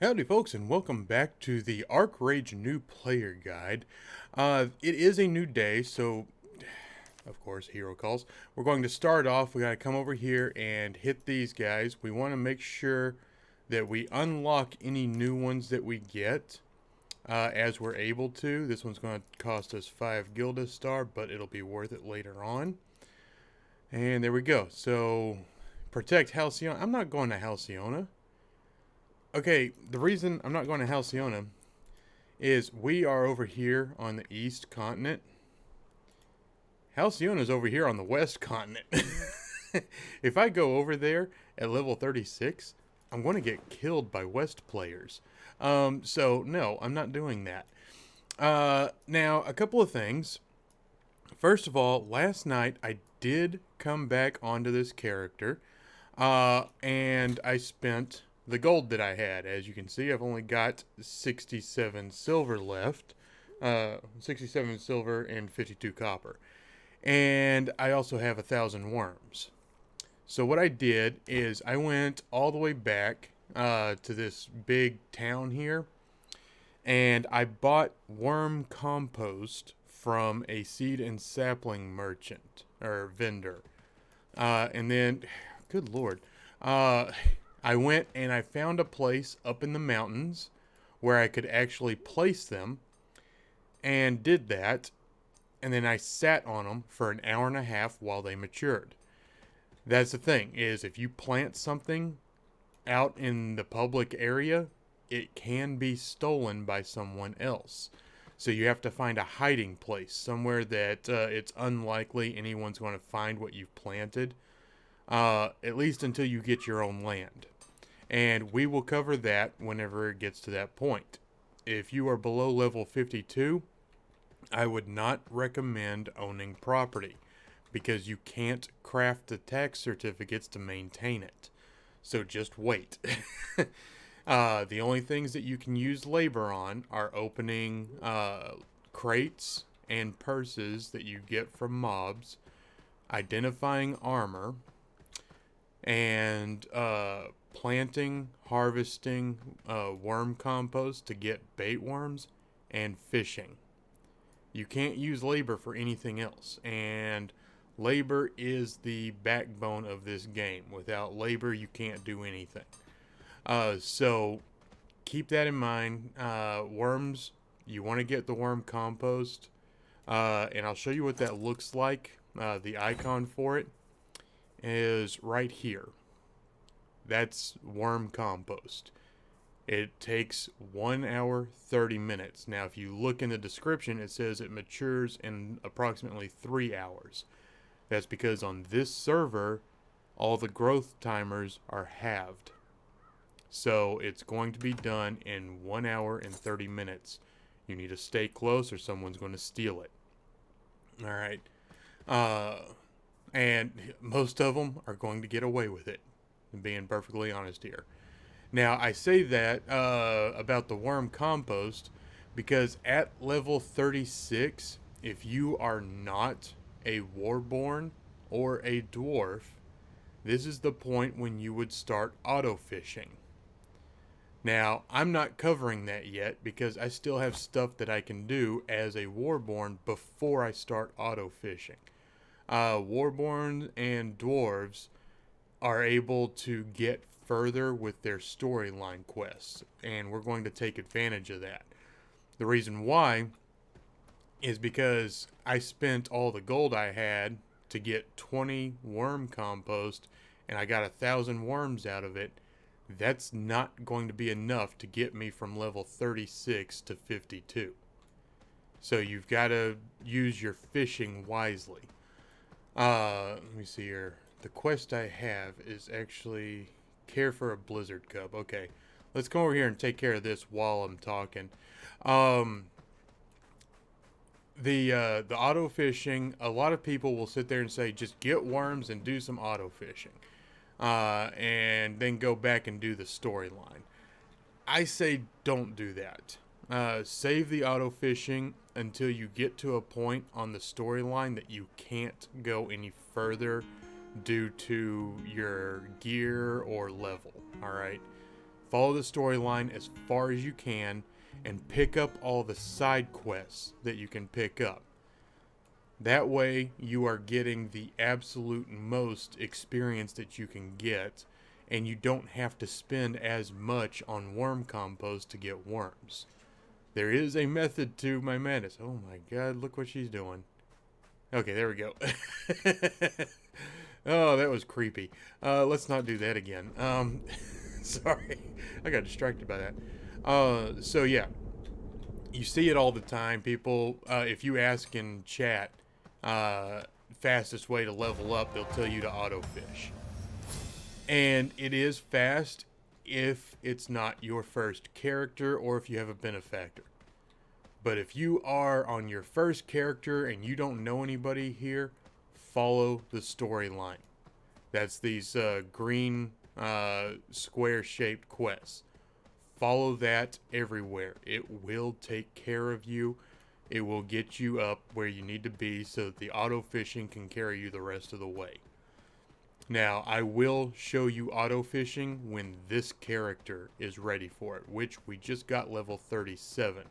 Howdy folks, and welcome back to the ArcheRAGE new player guide. It is a new day, so of course hero calls. We're going to start off. We got to come over here and hit these guys. We want to make sure that we unlock any new ones that we get as we're able to. This one's going to cost us 5 Gilda Star, but it'll be worth it later on. And there we go. So protect Halcyona. I'm not going to Halcyona. Okay, the reason I'm not going to Halcyona is we are over here on the east continent. Halcyona's over here on the west continent. If I go over there at level 36, I'm going to get killed by west players. So no, I'm not doing that. Now, a couple of things. First of all, last night I did come back onto this character, and I spent the gold that I had. As you can see, I've only got 67 silver left. 67 silver and 52 copper. And I also have 1,000 worms. So what I did is I went all the way back to this big town here, and I bought worm compost from a seed and sapling merchant or vendor. And then, good lord, I went and I found a place up in the mountains where I could actually place them, and did that, and then I sat on them for an hour and a half while they matured. That's the thing, is if you plant something out in the public area, it can be stolen by someone else. So you have to find a hiding place, somewhere that it's unlikely anyone's going to find what you've planted, at least until you get your own land. And we will cover that whenever it gets to that point. If you are below level 52, I would not recommend owning property, because you can't craft the tax certificates to maintain it. So just wait. The only things that you can use labor on are opening crates and purses that you get from mobs, identifying armor, and planting, harvesting worm compost to get bait worms, and fishing. You can't use labor for anything else, and labor is the backbone of this game. Without labor, you can't do anything. So keep that in mind. Worms, you want to get the worm compost, and I'll show you what that looks like. The icon for it is right here. That's worm compost. It takes 1 hour 30 minutes. Now if you look in the description, it says it matures in approximately 3 hours. That's because on this server all the growth timers are halved. So it's going to be done in 1 hour and 30 minutes. You need to stay close or someone's going to steal it. Alright. And most of them are going to get away with it, being perfectly honest here. Now, I say that about the worm compost because at level 36, if you are not a warborn or a dwarf, this is the point when you would start auto-fishing. Now, I'm not covering that yet because I still have stuff that I can do as a warborn before I start auto-fishing. Warborn and dwarves are able to get further with their storyline quests, and we're going to take advantage of that. The reason why is because I spent all the gold I had to get 20 worm compost, and I got 1,000 worms out of it. That's not going to be enough to get me from level 36 to 52. So you've got to use your fishing wisely. Let me see here. The quest I have is actually care for a blizzard cub. Okay, let's come over here and take care of this while I'm talking. The auto fishing, a lot of people will sit there and say just get worms and do some auto fishing, and then go back and do the storyline. I say don't do that. Save the auto fishing until you get to a point on the storyline that you can't go any further due to your gear or level. Alright, Follow the storyline as far as you can and pick up all the side quests that you can pick up. That way you are getting the absolute most experience that you can get, and you don't have to spend as much on worm compost to get worms. There is a method to my madness. Oh my god, look what she's doing. Okay, there we go. Oh, that was creepy. Let's not do that again. Sorry, I got distracted by that. So yeah, you see it all the time. People, if you ask in chat, fastest way to level up, they'll tell you to auto fish. And it is fast if it's not your first character or if you have a benefactor. But if you are on your first character and you don't know anybody here, follow the storyline. That's these green square-shaped quests. Follow that everywhere. It will take care of you. It will get you up where you need to be so that the auto fishing can carry you the rest of the way. Now, I will show you auto fishing when this character is ready for it, which we just got level 37.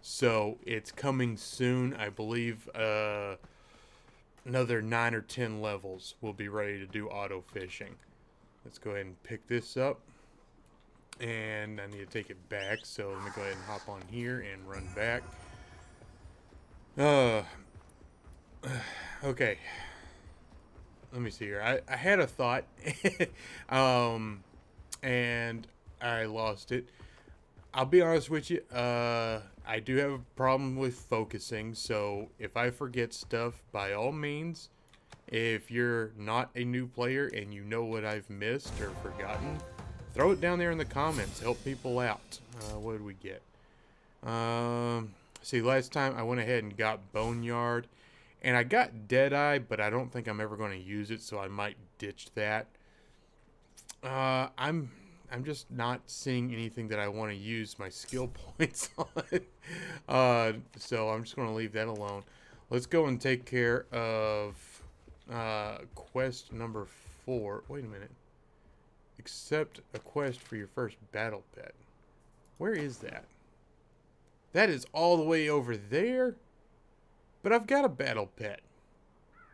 So it's coming soon. I believe another 9 or 10 levels will be ready to do auto fishing. Let's go ahead and pick this up. And I need to take it back, so let me go ahead and hop on here and run back. Okay. Let me see here. I had a thought, and I lost it. I'll be honest with you. I do have a problem with focusing, so if I forget stuff, by all means, if you're not a new player and you know what I've missed or forgotten, throw it down there in the comments. Help people out. What did we get? See, last time I went ahead and got Boneyard. And I got Deadeye, but I don't think I'm ever going to use it, so I might ditch that. I'm just not seeing anything that I want to use my skill points on. So I'm just going to leave that alone. Let's go and take care of quest number 4. Wait a minute. Accept a quest for your first battle pet. Where is that? That is all the way over there? But I've got a battle pet.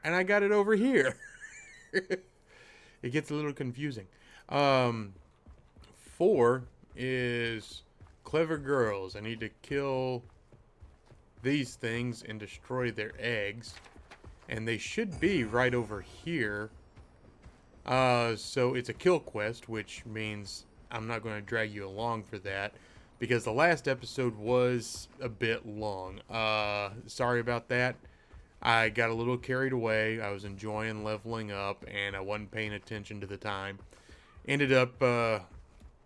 And I got it over here. It gets a little confusing. 4 is clever girls. I need to kill these things and destroy their eggs. And they should be right over here. So it's a kill quest, which means I'm not going to drag you along for that. Because the last episode was a bit long. Sorry about that. I got a little carried away. I was enjoying leveling up, and I wasn't paying attention to the time. I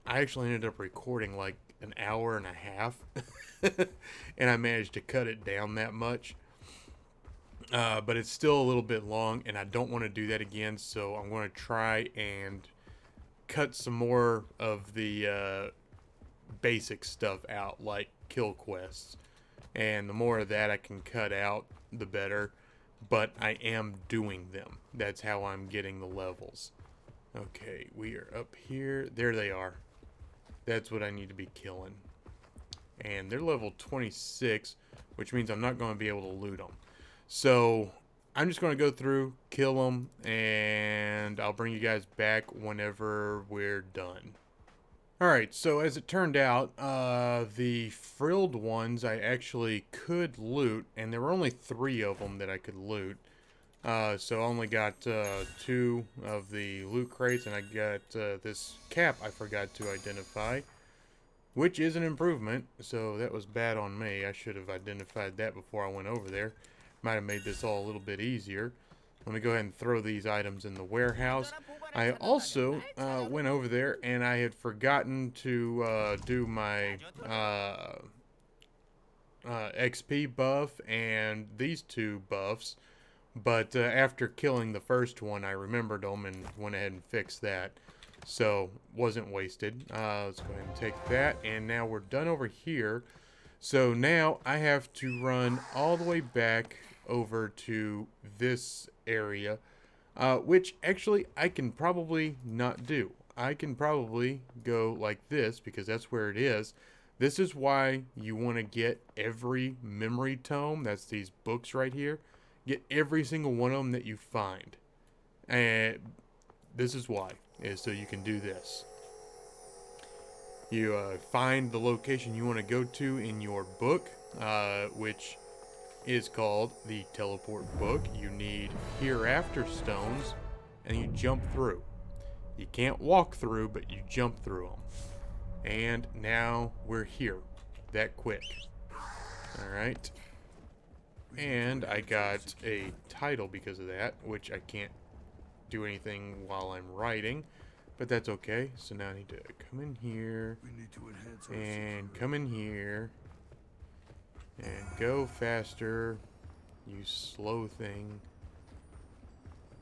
actually ended up recording like an hour and a half. And I managed to cut it down that much. But it's still a little bit long, and I don't want to do that again. So I'm going to try and cut some more of the basic stuff out, like kill quests, and the more of that I can cut out, the better. But I am doing them. That's how I'm getting the levels. Okay, we are up here. There they are. That's what I need to be killing. And they're level 26, which means I'm not going to be able to loot them. So I'm just going to go through, kill them, and I'll bring you guys back whenever we're done. Alright, so as it turned out, the frilled ones I actually could loot, and there were only 3 of them that I could loot. So I only got 2 of the loot crates, and I got this cap I forgot to identify, which is an improvement, so that was bad on me. I should have identified that before I went over there. Might have made this all a little bit easier. Let me go ahead and throw these items in the warehouse. I also went over there and I had forgotten to do my XP buff and these 2 buffs. But after killing the first one, I remembered them and went ahead and fixed that. So, wasn't wasted. Let's go ahead and take that. And now we're done over here. So now I have to run all the way back over to this area, which actually I can probably not do. I can probably go like this because that's where it is. This is why you want to get every memory tome. That's these books right here. Get every single one of them that you find. And this is why, is so you can do this. You find the location you want to go to in your book, which is called the teleport book. You need hereafter stones, and you jump through. You can't walk through, but you jump through them. And now we're here, that quick. Alright. And I got a title because of that, which I can't do anything while I'm writing, but that's okay. So now I need to come in here, and come in here, and go faster, you slow thing.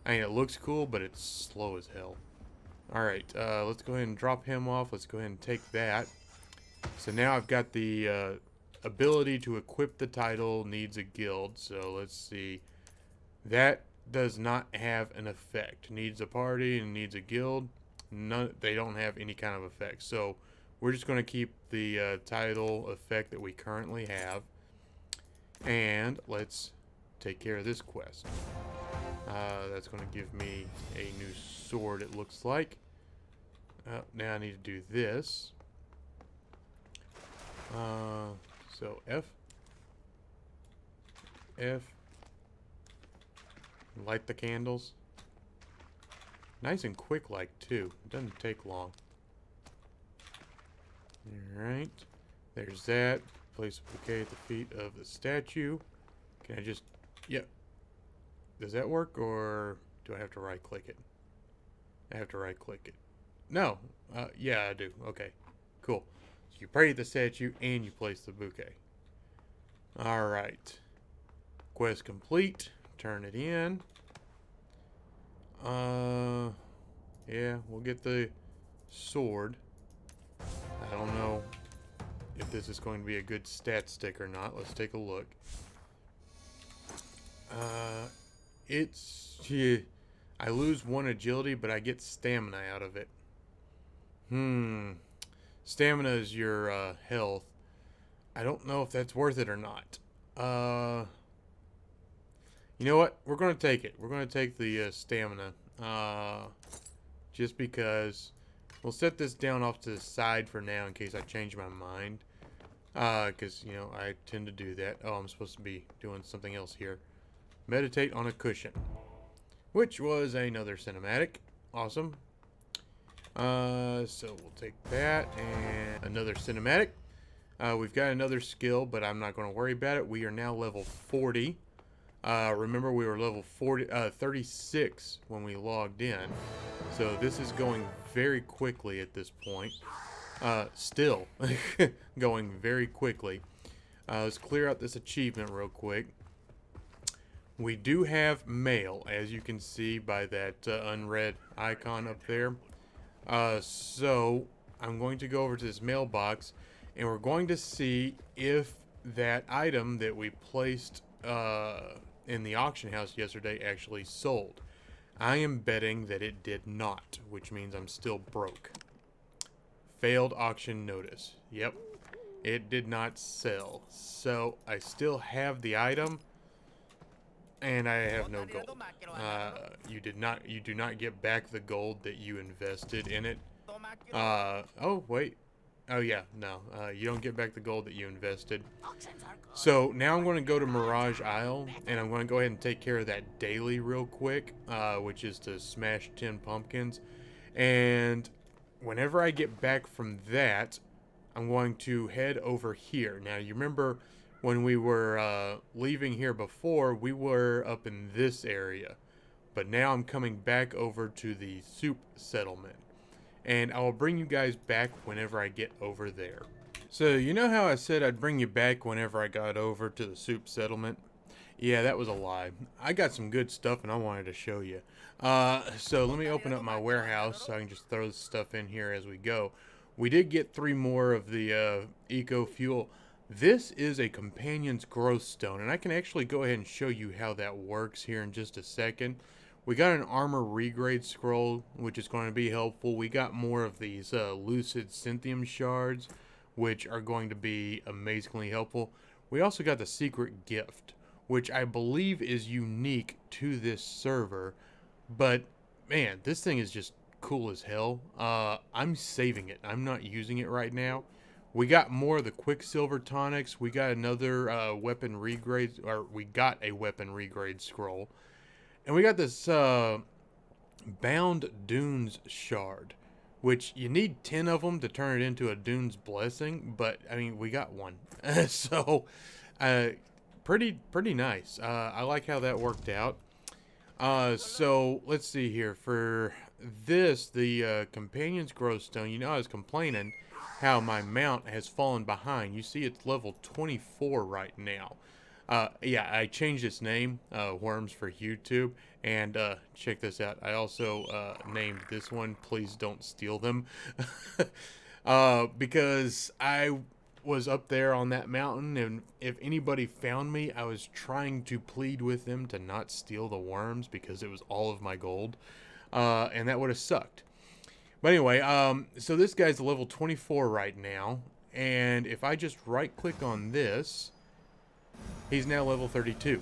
I mean, it looks cool, but it's slow as hell. Alright, let's go ahead and drop him off. Let's go ahead and take that. So now I've got the ability to equip the title, needs a guild. So let's see. That does not have an effect. Needs a party and needs a guild. None, they don't have any kind of effect. So we're just going to keep the title effect that we currently have. And let's take care of this quest. That's going to give me a new sword, it looks like. Now I need to do this. So F. Light the candles. Nice and quick like too. It doesn't take long. Alright. There's that. Place a bouquet at the feet of the statue. Can I just... Yep. Does that work, or do I have to right click it? I have to right click it. No. Yeah, I do. Okay. Cool. So you pray at the statue and you place the bouquet. Alright. Quest complete. Turn it in. Yeah, we'll get the sword. I don't know if this is going to be a good stat stick or not. Let's take a look. Yeah, I lose 1 agility, but I get stamina out of it. Stamina is your health. I don't know if that's worth it or not. You know what? We're going to take it. We're going to take the stamina. Just because. We'll set this down off to the side for now in case I change my mind. Because, you know, I tend to do that. Oh, I'm supposed to be doing something else here. Meditate on a cushion. Which was another cinematic. Awesome. So we'll take that and another cinematic. We've got another skill, but I'm not going to worry about it. We are now level 40. Remember, we were level 36 when we logged in. So this is going very quickly at this point. Still going very quickly. Let's clear out this achievement real quick. We do have mail, as you can see by that unread icon up there. So I'm going to go over to this mailbox, and we're going to see if that item that we placed in the auction house yesterday actually sold. I am betting that it did not, which means I'm still broke. Failed auction notice. Yep, it did not sell. So I still have the item, and I have no gold. You do not get back the gold that you invested in it. Oh wait. Oh yeah, no. You don't get back the gold that you invested. So now I'm going to go to Mirage Isle, and I'm going to go ahead and take care of that daily real quick, which is to smash 10 pumpkins. And whenever I get back from that, I'm going to head over here. Now, you remember when we were leaving here before, we were up in this area. But now I'm coming back over to the soup settlement. And I will bring you guys back whenever I get over there. So, you know how I said I'd bring you back whenever I got over to the soup settlement? Yeah, that was a lie. I got some good stuff and I wanted to show you. So let me open up my warehouse so I can just throw this stuff in here as we go. We did get 3 more of the eco fuel. This is a companion's growth stone, and I can actually go ahead and show you how that works here in just a second. We got an armor regrade scroll, which is going to be helpful. We got more of these lucid Cynthium shards, which are going to be amazingly helpful. We also got the secret gift, which I believe is unique to this server. But man, this thing is just cool as hell. I'm saving it. I'm not using it right now. We got more of the Quicksilver tonics. We got another weapon regrade, or we got a weapon regrade scroll. And we got this Bound Dunes shard, which you need 10 of them to turn it into a Dunes blessing, but I mean, we got one. So, pretty nice. I like how that worked out. So let's see here. For this, the Companion's Growth Stone, you know, I was complaining how my mount has fallen behind. You see it's level 24 right now. Yeah, I changed its name, Worms for YouTube, and check this out. I also named this one Please Don't Steal Them, because I was up there on that mountain, and if anybody found me, I was trying to plead with them to not steal the worms because it was all of my gold, and that would have sucked. But anyway, so this guy's level 24 right now, and if I just right click on this, he's now level 32.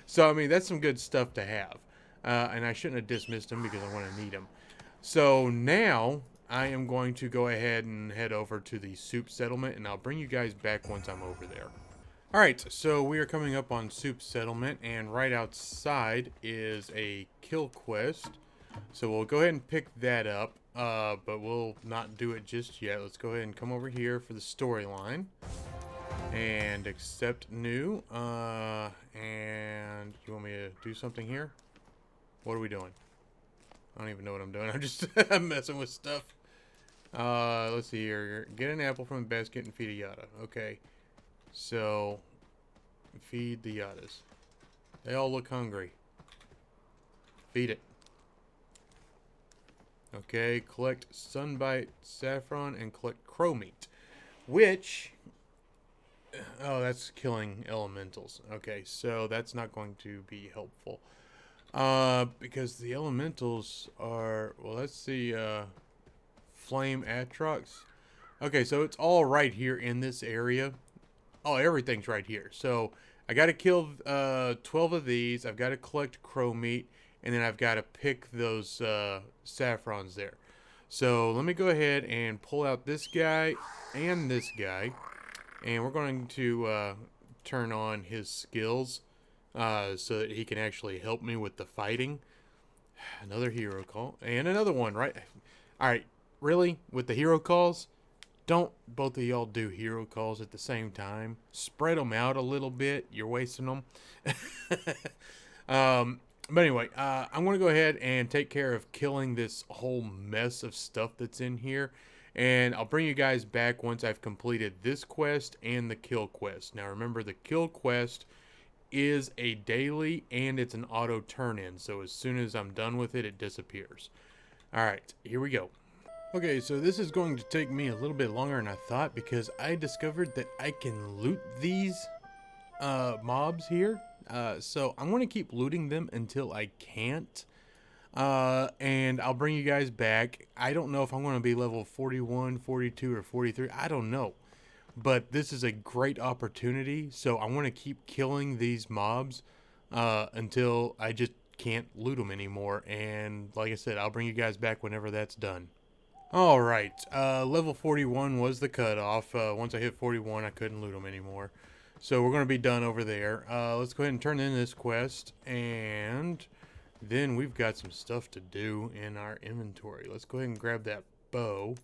So, I mean, that's some good stuff to have. And I shouldn't have dismissed him because I want to need him. So now I am going to go ahead and head over to the Soup Settlement, and I'll bring you guys back once I'm over there. Alright, so we are coming up on Soup Settlement, and right outside is a kill quest. So we'll go ahead and pick that up, but we'll not do it just yet. Let's go ahead and come over here for the storyline. And accept new. And you want me to do something here? What are we doing? I don't even know what I'm doing. I'm just messing with stuff. Let's see here. Get an apple from the basket and feed a yada. Okay. So, feed the yadas. They all look hungry. Feed it. Okay. Collect sunbite, saffron, and collect crow meat. Which... Oh, that's killing elementals. Okay, so that's not going to be helpful. Because the elementals are... Well, let's see. Flame Atrox. Okay, so it's all right here in this area. Oh, everything's right here. So I got to kill 12 of these. I've got to collect crow meat. And then I've got to pick those saffrons there. So let me go ahead and pull out this guy and this guy. And we're going to turn on his skills so that he can actually help me with the fighting. Another hero call. And another one, right? Alright, really? With the hero calls? Don't both of y'all do hero calls at the same time. Spread them out a little bit. You're wasting them. But anyway, I'm going to go ahead and take care of killing this whole mess of stuff that's in here. And I'll bring you guys back once I've completed this quest and the kill quest. Now remember, the kill quest is a daily and it's an auto turn-in. So as soon as I'm done with it, it disappears. Alright, here we go. Okay, so this is going to take me a little bit longer than I thought because I discovered that I can loot these mobs here. So I'm going to keep looting them until I can't. And I'll bring you guys back. I don't know if I'm going to be level 41, 42, or 43. I don't know. But this is a great opportunity. So I want to keep killing these mobs until I just can't loot them anymore. And like I said, I'll bring you guys back whenever that's done. Alright, level 41 was the cutoff. Once I hit 41, I couldn't loot them anymore. So we're going to be done over there. Let's go ahead and turn in this quest. And... then we've got some stuff to do in our inventory. Let's go ahead and grab that bow.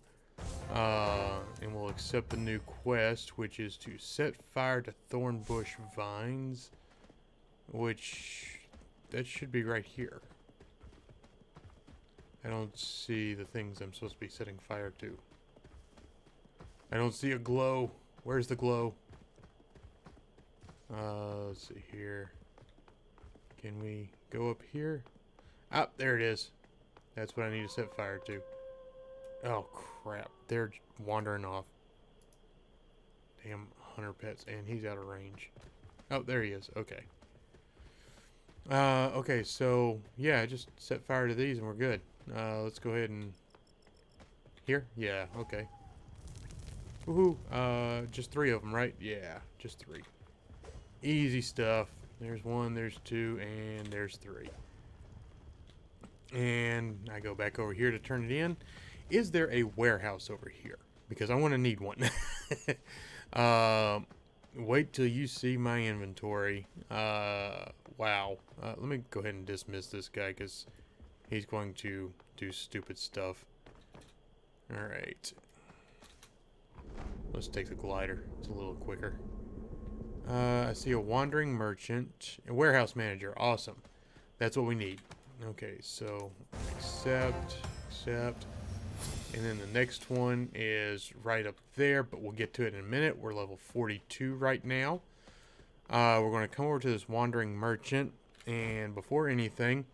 And we'll accept the new quest, which is to set fire to thornbush vines. Which, that should be right here. I don't see the things I'm supposed to be setting fire to. I don't see a glow. Where's the glow? Let's see here. Can we go up here? Ah, there it is. That's what I need to set fire to. Oh, crap. They're wandering off. Damn hunter pets. And he's out of range. Oh, there he is. Okay. Okay, so yeah, just set fire to these and we're good. Let's go ahead and here. Yeah, okay. Woohoo! Just 3 of them, right? Yeah, just 3. Easy stuff. There's 1, there's 2, and there's 3. And I go back over here to turn it in. Is there a warehouse over here? Because I want to need one. Wait till you see my inventory. Wow. Let me go ahead and dismiss this guy because he's going to do stupid stuff. Alright. Let's take the glider. It's a little quicker. I see a wandering merchant. A warehouse manager. Awesome. That's what we need. Okay, so accept. And then the next one is right up there, but we'll get to it in a minute. We're level 42 right now. We're going to come over to this wandering merchant. And before anything,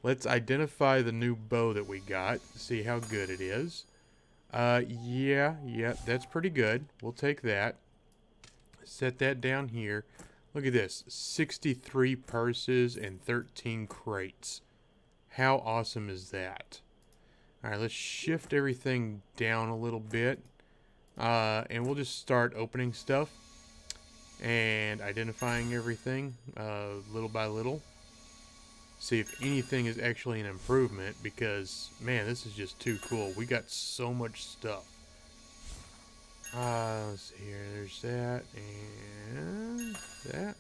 let's identify the new bow that we got. See how good it is. Yeah, that's pretty good. We'll take that. Set that down here. Look at this. 63 purses and 13 crates. How awesome is that? Alright, let's shift everything down a little bit. And we'll just start opening stuff. And identifying everything little by little. See if anything is actually an improvement. Because, man, this is just too cool. We got so much stuff. Let's see here. There's that. And that.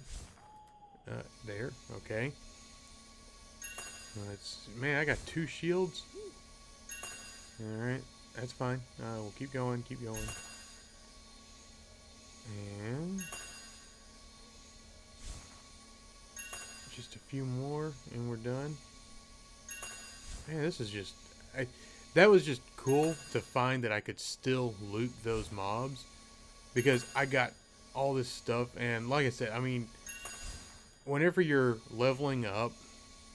There. Okay. Man, I got 2 shields. Alright, that's fine. We'll keep going. And just a few more, and we're done. Man, this is just... that was just cool to find that I could still loot those mobs. Because I got all this stuff, and like I said, I mean, whenever you're leveling up,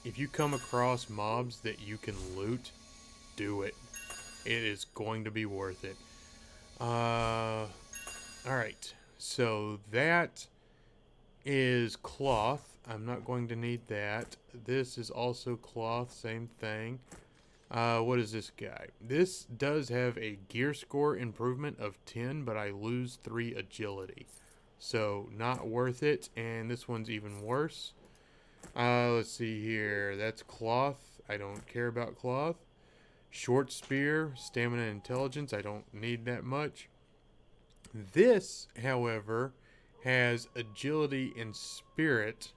if you come across mobs that you can loot, do it. It is going to be worth it. Alright. So that is cloth. I'm not going to need that. This is also cloth. Same thing. What is this guy? This does have a gear score improvement of 10, but I lose 3 agility. So not worth it. And this one's even worse. Let's see here. That's cloth. I don't care about cloth. Short spear, stamina, and intelligence. I don't need that much. This, however, has agility and spirit.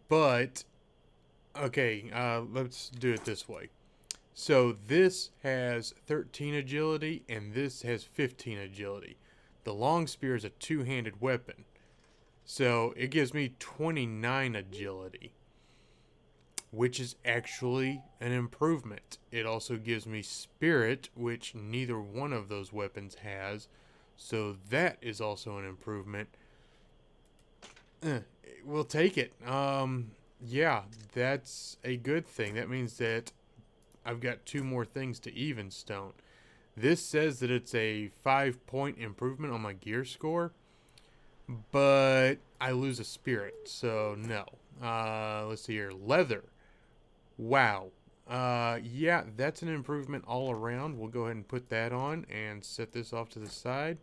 But, okay, let's do it this way. So this has 13 agility, and this has 15 agility. The long spear is a 2-handed weapon. So it gives me 29 agility, which is actually an improvement. It also gives me spirit, which neither one of those weapons has. So that is also an improvement. We'll take it. Yeah, that's a good thing. That means that I've got 2 more things to even stone. This says that it's a 5-point improvement on my gear score, but I lose a spirit, so no. Let's see here. Leather. Wow. Yeah, that's an improvement all around. We'll go ahead and put that on and set this off to the side.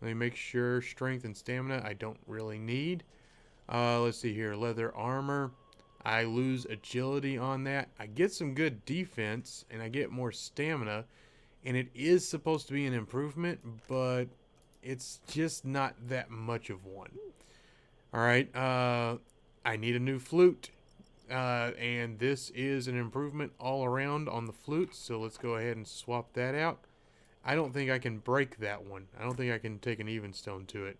Let me make sure strength and stamina I don't really need. Let's see here. Leather armor. I lose agility on that. I get some good defense, and I get more stamina. And it is supposed to be an improvement, but it's just not that much of one. Alright, I need a new flute. And this is an improvement all around on the flute, so let's go ahead and swap that out. I don't think I can break that one. I don't think I can take an even stone to it.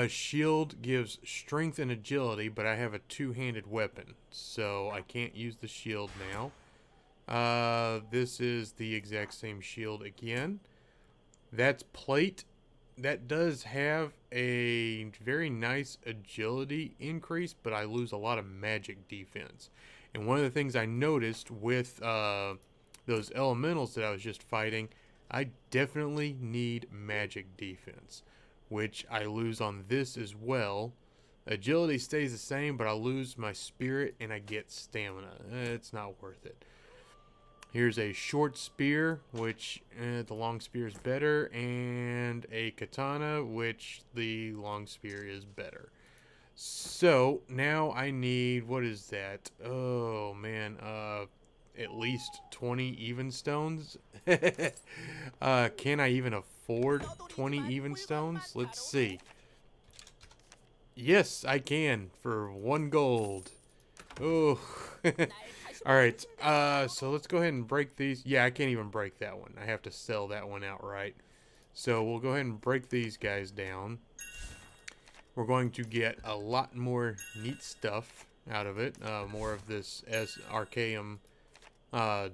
Shield gives strength and agility, but I have a 2-handed weapon, so I can't use the shield now. This is the exact same shield again. That's plate. That does have a very nice agility increase, but I lose a lot of magic defense. And one of the things I noticed with those elementals that I was just fighting, I definitely need magic defense, which I lose on this as well. Agility stays the same, but I lose my spirit and I get stamina. It's not worth it. Here's a short spear, which the long spear is better, and a katana, which the long spear is better. So now I need, what is that? Oh man, at least 20 even stones. Can I even afford 20 even stones? Let's see. Yes, I can for 1 gold. Oh. Alright, so let's go ahead and break these. Yeah, I can't even break that one. I have to sell that one outright. So we'll go ahead and break these guys down. We're going to get a lot more neat stuff out of it. More of this as Archaeum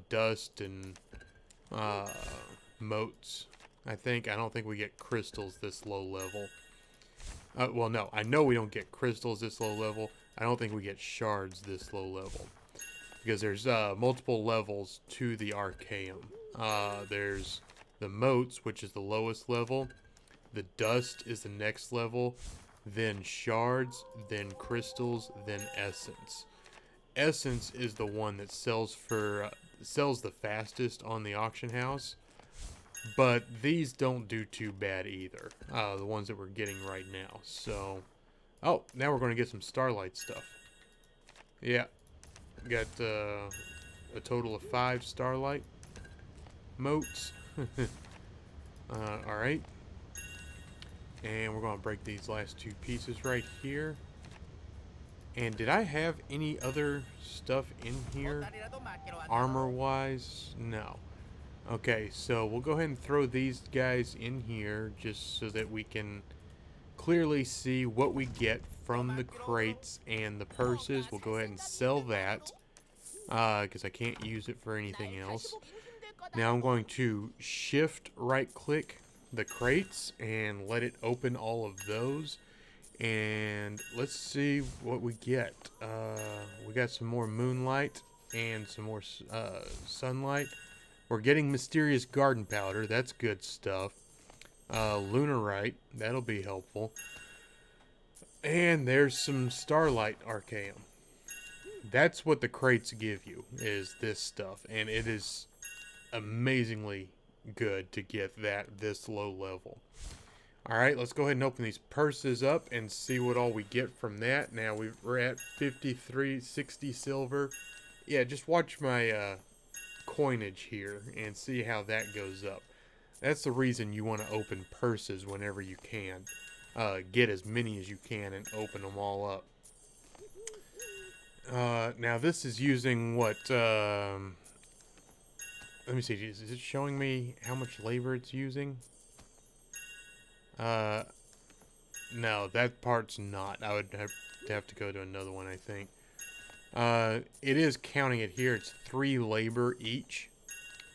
dust and motes. I don't think we get crystals this low level. Well, no, I know we don't get crystals this low level. I don't think we get shards this low level. Because there's multiple levels to the Archaeum. There's the motes, which is the lowest level. The dust is the next level. Then shards, then crystals, then essence. Essence is the one that sells the fastest on the auction house. But these don't do too bad either. The ones that we're getting right now. So, oh, now we're going to get some starlight stuff. Yeah, got a total of 5 starlight motes. All right. And we're going to break these last 2 pieces right here. And did I have any other stuff in here? Armor-wise? No. Okay, so we'll go ahead and throw these guys in here just so that we can clearly see what we get from the crates and the purses. We'll go ahead and sell that because I can't use it for anything else. Now I'm going to shift right-click the crates and let it open all of those. And let's see what we get. We got some more moonlight and some more sunlight. We're getting mysterious garden powder. That's good stuff. Lunarite. That'll be helpful. And there's some starlight archaeum. That's what the crates give you, is this stuff. And it is amazingly good to get that this low level. Alright, let's go ahead and open these purses up and see what all we get from that. Now we're at 5360 silver. Yeah, just watch my coinage here and see how that goes up. That's the reason you want to open purses whenever you can. Get as many as you can and open them all up. Now this is using what, let me see, is it showing me how much labor it's using? No, that part's not. I would have to go to another one, I think. It is counting it here. It's 3 labor each.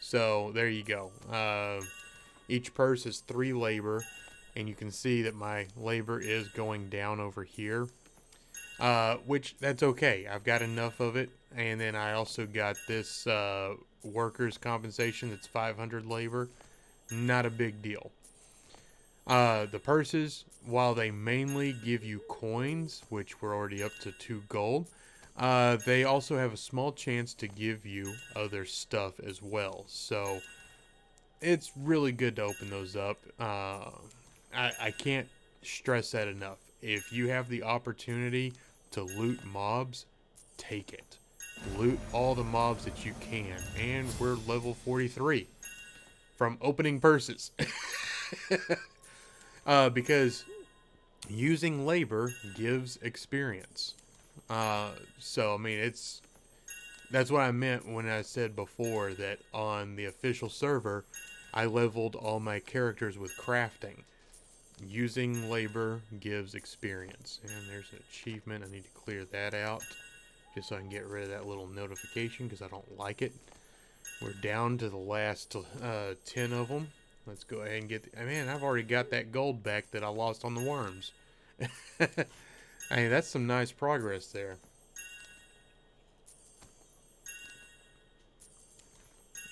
So, there you go. Each purse is 3 labor. And you can see that my labor is going down over here. Which, that's okay. I've got enough of it. And then I also got this workers' compensation that's 500 labor. Not a big deal. The purses, while they mainly give you coins, which we're already up to 2 gold, they also have a small chance to give you other stuff as well. So, it's really good to open those up. I can't stress that enough. If you have the opportunity to loot mobs, take it. Loot all the mobs that you can. And we're level 43 from opening purses. Because using labor gives experience. So, I mean, that's what I meant when I said before that on the official server, I leveled all my characters with crafting. Using labor gives experience. And there's an achievement. I need to clear that out just so I can get rid of that little notification because I don't like it. We're down to the last 10 of them. Let's go ahead and get... man, I've already got that gold back that I lost on the worms. I mean, that's some nice progress there.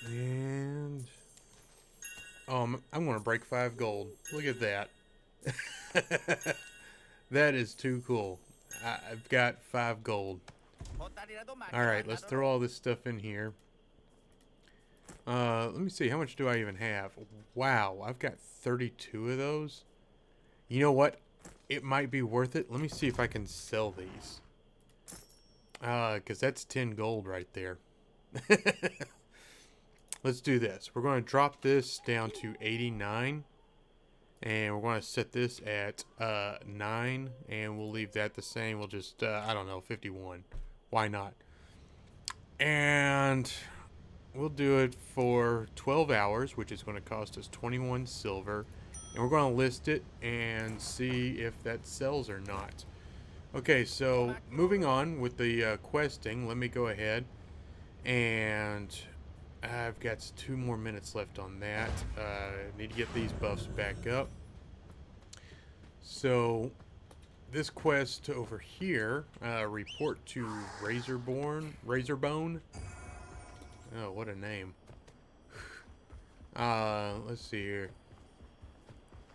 And... oh, I'm going to break 5 gold. Look at that. That is too cool. I've got 5 gold. Alright, let's throw all this stuff in here. Let me see. How much do I even have? Wow, I've got 32 of those. You know what? It might be worth it. Let me see if I can sell these. Because that's 10 gold right there. Let's do this. We're going to drop this down to 89. And we're going to set this at 9. And we'll leave that the same. We'll just, I don't know, 51. Why not? And we'll do it for 12 hours, which is going to cost us 21 silver. And we're going to list it and see if that sells or not. Okay, so moving on with the questing, let me go ahead and I've got 2 more minutes left on that. Need to get these buffs back up. So this quest over here, report to Razorbone. Oh, what a name. Let's see here.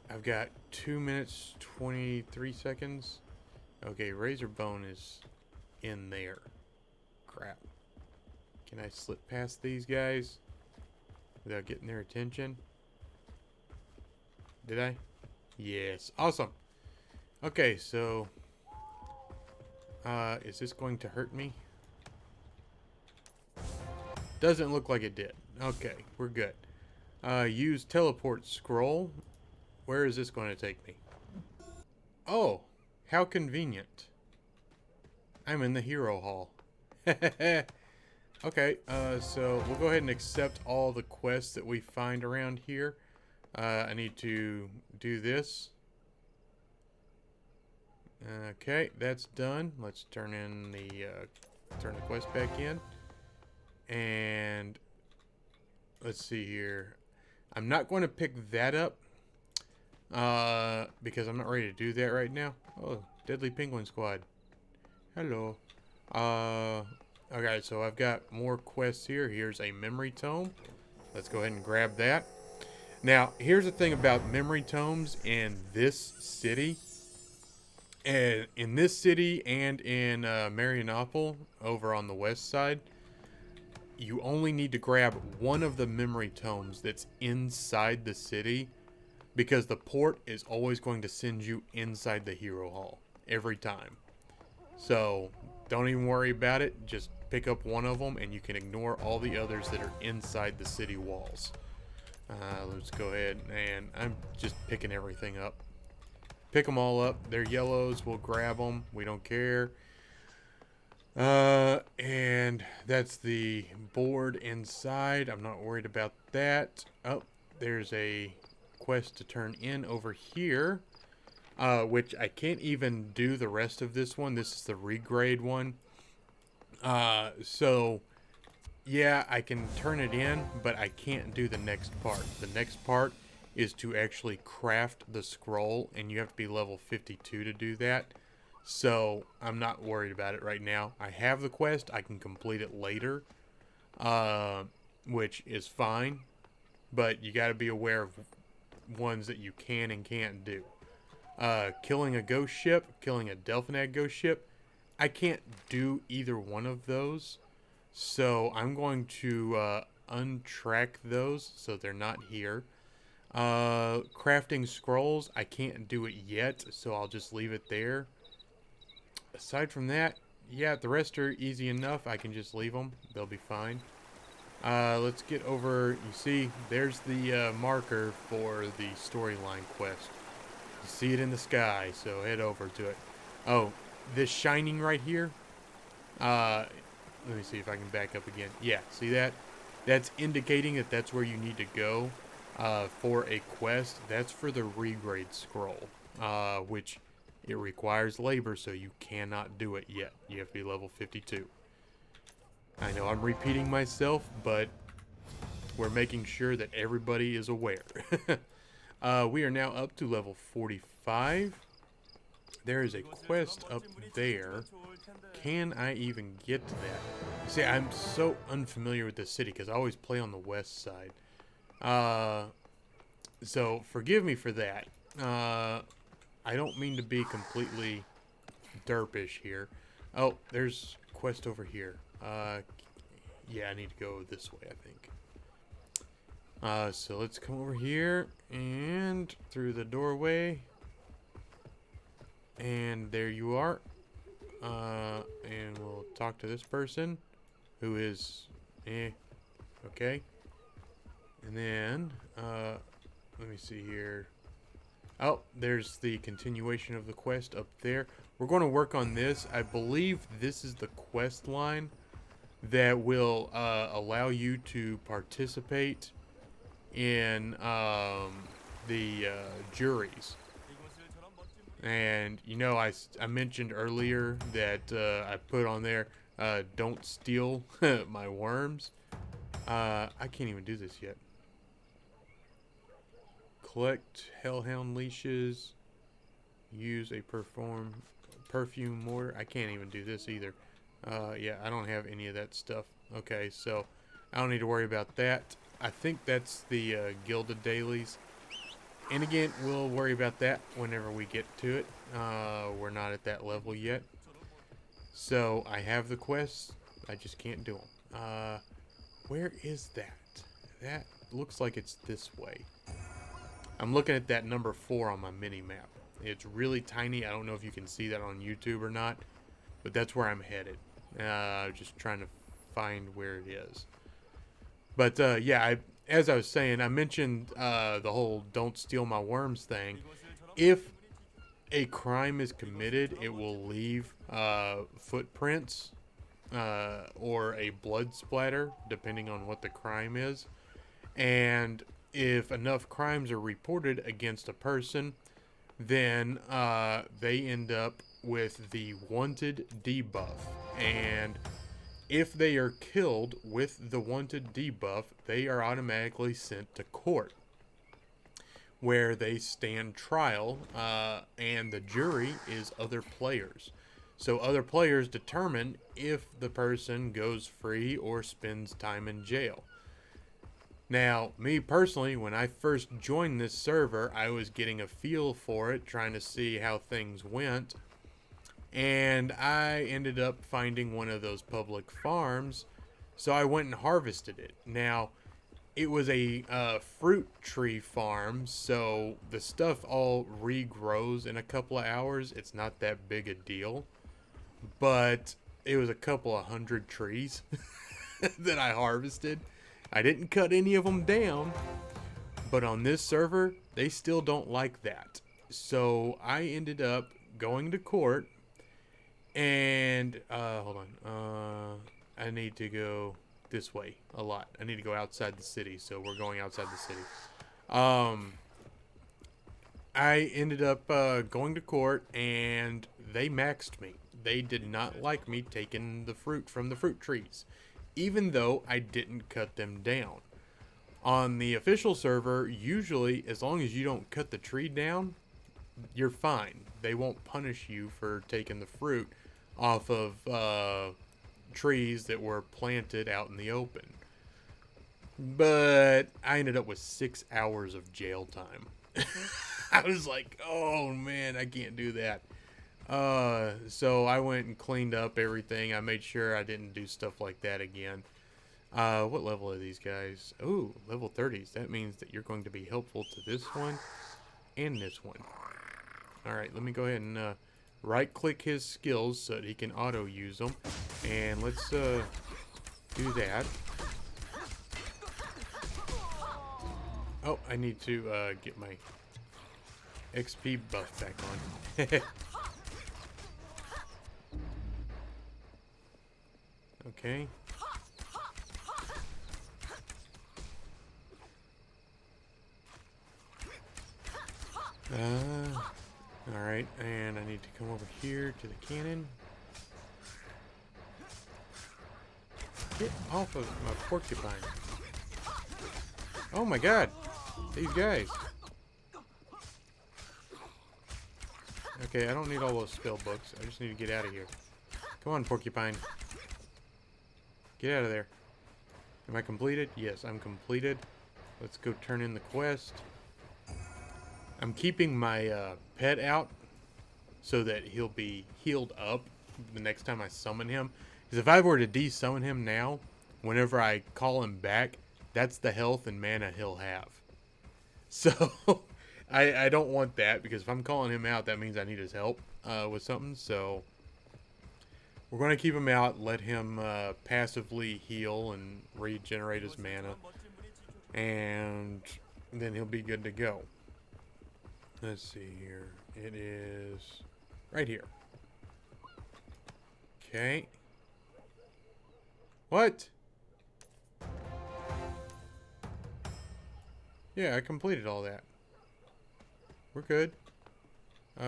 I've got 2 minutes, 23 seconds. Okay, Razorbone is in there. Crap. Can I slip past these guys without getting their attention? Did I? Yes. Awesome. Okay, so is this going to hurt me? Doesn't look like it did. Okay, we're good. Use teleport scroll. Where is this going to take me? Oh, how convenient. I'm in the hero hall. Okay, so we'll go ahead and accept all the quests that we find around here. I need to do this. Okay, that's done. Let's turn the quest back in. And let's see here. I'm not going to pick that up because I'm not ready to do that right now. Oh, Deadly Penguin Squad. Hello. Okay, so I've got more quests here. Here's a memory tome. Let's go ahead and grab that. Now, here's the thing about memory tomes in this city. And in this city and in Marianople, over on the west side, you only need to grab one of the memory tomes that's inside the city, because the port is always going to send you inside the hero hall every time. So don't even worry about it. Just pick up one of them and you can ignore all the others that are inside the city walls. Let's go ahead, and I'm just picking everything up. Pick them all up. They're yellows. We'll grab them. We don't care. And that's the board inside. I'm not worried about that. Oh, there's a quest to turn in over here, which I can't even do the rest of this one. This is the regrade one. So yeah, I can turn it in, but I can't do the next part. The next part is to actually craft the scroll, and you have to be level 52 to do that. So I'm not worried about it right now. I have the quest. I can complete it later, which is fine. But you got to be aware of ones that you can and can't do. Killing a ghost ship, killing a Delphinag ghost ship, I can't do either one of those. So I'm going to untrack those so they're not here. Crafting scrolls, I can't do it yet, so I'll just leave it there. Aside from that, yeah, the rest are easy enough. I can just leave them. They'll be fine. Let's get over. You see, there's the marker for the storyline quest. You see it in the sky, so head over to it. Oh, this shining right here. Let me see if I can back up again. Yeah, see that? That's indicating that that's where you need to go for a quest. That's for the regrade scroll, which it requires labor, so you cannot do it yet. You have to be level 52. I know I'm repeating myself, but we're making sure that everybody is aware. We are now up to level 45. There is a quest up there. Can I even get to that? See, I'm so unfamiliar with this city because I always play on the west side. So forgive me for that. I don't mean to be completely derpish here. Oh, there's a quest over here. Yeah, I need to go this way, I think. So let's come over here and through the doorway. And there you are. And we'll talk to this person who is, okay. And then, let me see here. Oh, there's the continuation of the quest up there. We're going to work on this. I believe this is the quest line that will allow you to participate in the juries. And, you know, I mentioned earlier that I put on there, don't steal my worms. I can't even do this yet. Collect hellhound leashes. Use a perfume mortar. I can't even do this either. Yeah, I don't have any of that stuff. Okay, so I don't need to worry about that. I think that's the Gilded Dailies. And again, we'll worry about that whenever we get to it. We're not at that level yet. So I have the quests. I just can't do them. Where is that? That looks like it's this way. I'm looking at that number 4 on my mini map. It's really tiny. I don't know if you can see that on YouTube or not, but that's where I'm headed. Just trying to find where it is. But yeah, as I was saying, I mentioned the whole "don't steal my worms" thing. If a crime is committed, it will leave footprints or a blood splatter, depending on what the crime is. And if enough crimes are reported against a person, then they end up with the wanted debuff. And if they are killed with the wanted debuff, they are automatically sent to court, where they stand trial, and the jury is other players. So other players determine if the person goes free or spends time in jail. Now, me personally, when I first joined this server, I was getting a feel for it, trying to see how things went. And I ended up finding one of those public farms, so I went and harvested it. Now, it was a fruit tree farm, so the stuff all regrows in a couple of hours. It's not that big a deal. But it was a couple of 100 trees that I harvested. I didn't cut any of them down, but on this server, they still don't like that. So I ended up going to court, and hold on, I need to go this way a lot. I need to go outside the city, so we're going outside the city. I ended up going to court, and they maxed me. They did not like me taking the fruit from the fruit trees, even though I didn't cut them down. On the official server, usually, as long as you don't cut the tree down, you're fine. They won't punish you for taking the fruit off of trees that were planted out in the open. But I ended up with 6 hours of jail time. I was like, oh man, I can't do that. So I went and cleaned up everything. I made sure I didn't do stuff like that again. What level are these guys? Ooh, level 30s. That means that you're going to be helpful to this one and this one. Alright, let me go ahead and right-click his skills so that he can auto-use them. And let's do that. Oh, I need to get my XP buff back on. Okay. Alright, and I need to come over here to the cannon. Get off of my porcupine. Oh my god! These guys! Okay, I don't need all those spell books. I just need to get out of here. Come on, porcupine. Get out of there. Am I completed? Yes, I'm completed. Let's go turn in the quest. I'm keeping my pet out so that he'll be healed up the next time I summon him. Because if I were to de-summon him now, whenever I call him back, that's the health and mana he'll have. So I don't want that, because if I'm calling him out, that means I need his help with something. So we're going to keep him out, let him passively heal and regenerate his mana, and then he'll be good to go. Let's see here. It is right here. Okay. What? Yeah, I completed all that. We're good.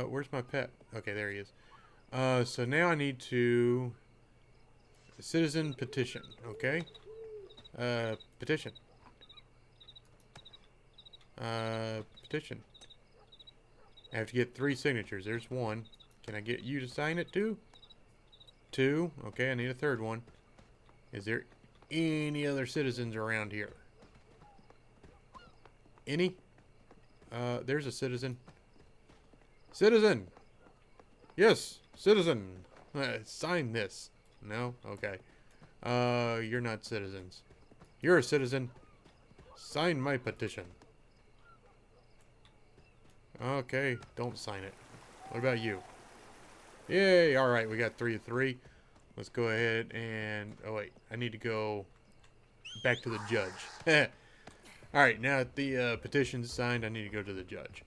Where's my pet? Okay, there he is. So now I need to... Citizen petition, okay? Petition. Petition. I have to get 3 signatures. There's 1. Can I get you to sign it too? 2. Okay, I need a 3rd one. Is there any other citizens around here? Any? There's a citizen. Citizen! Yes, citizen! Sign this. No? Okay. You're not citizens. You're a citizen. Sign my petition. Okay, don't sign it. What about you? Yay! Alright, we got 3 of 3. Let's go ahead and... Oh, wait. I need to go back to the judge. Alright, now that the petition's signed, I need to go to the judge.